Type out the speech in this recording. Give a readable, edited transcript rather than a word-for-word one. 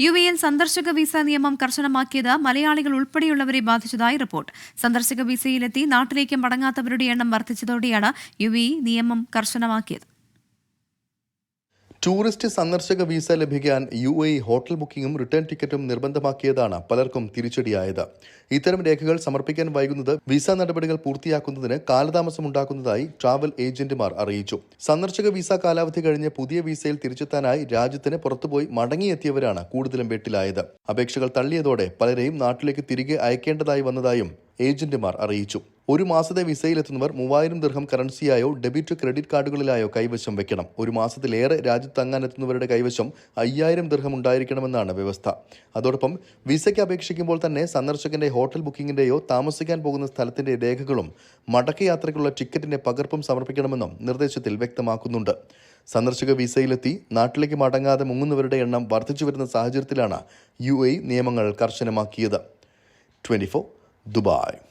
യുഎഇയിൽ സന്ദർശക വിസ നിയമം കർശനമാക്കിയത് മലയാളികൾ ഉൾപ്പെടെയുള്ളവരെ ബാധിച്ചതായി റിപ്പോർട്ട്. സന്ദർശക വിസയിലെത്തി നാട്ടിലേക്ക് മടങ്ങാത്തവരുടെ എണ്ണം വർദ്ധിച്ചതോടെയാണ് യുഎഇ നിയമം കർശനമാക്കിയത്. ടൂറിസ്റ്റ് സന്ദർശക വിസ ലഭിക്കാൻ യുഎഇ ഹോട്ടൽ ബുക്കിംഗും റിട്ടേൺ ടിക്കറ്റും നിർബന്ധമാക്കിയതാണ് പലർക്കും തിരിച്ചടിയായത്. ഇത്തരം രേഖകൾ സമർപ്പിക്കാൻ വൈകുന്നത് വിസ നടപടികൾ പൂർത്തിയാക്കുന്നതിന് കാലതാമസമുണ്ടാക്കുന്നതായി ട്രാവൽ ഏജന്റുമാർ അറിയിച്ചു. സന്ദർശക വിസ കാലാവധി കഴിഞ്ഞ് പുതിയ വിസയിൽ തിരിച്ചെത്താനായി രാജ്യത്തിന് പുറത്തുപോയി മടങ്ങിയെത്തിയവരാണ് കൂടുതലും വെട്ടിലായത്. അപേക്ഷകൾ തള്ളിയതോടെ പലരെയും നാട്ടിലേക്ക് തിരികെ അയക്കേണ്ടതായി വന്നതായും ഏജന്റുമാർ അറിയിച്ചു. ഒരു മാസത്തെ വിസയിലെത്തുന്നവർ 3000 ദിർഹം കറൻസിയായോ ഡെബിറ്റ് ക്രെഡിറ്റ് കാർഡുകളിലായോ കൈവശം വെക്കണം. ഒരു മാസത്തിലേറെ രാജ്യത്ത് തങ്ങാനെത്തുന്നവരുടെ കൈവശം 5000 ദിർഹം ഉണ്ടായിരിക്കണമെന്നാണ് വ്യവസ്ഥ. അതോടൊപ്പം വിസയ്ക്ക് അപേക്ഷിക്കുമ്പോൾ തന്നെ സന്ദർശകന്റെ ഹോട്ടൽ ബുക്കിംഗിന്റെയോ താമസിക്കാൻ പോകുന്ന സ്ഥലത്തിന്റെ രേഖകളും മടക്കയാത്രയ്ക്കുള്ള ടിക്കറ്റിന്റെ പകർപ്പും സമർപ്പിക്കണമെന്നും നിർദ്ദേശത്തിൽ വ്യക്തമാക്കുന്നുണ്ട്. സന്ദർശക വിസയിലെത്തി നാട്ടിലേക്ക് മടങ്ങാതെ മുങ്ങുന്നവരുടെ എണ്ണം വർദ്ധിച്ചു വരുന്ന സാഹചര്യത്തിലാണ് യുഎഇ നിയമങ്ങൾ കർശനമാക്കിയത്. 24 ദുബായ്.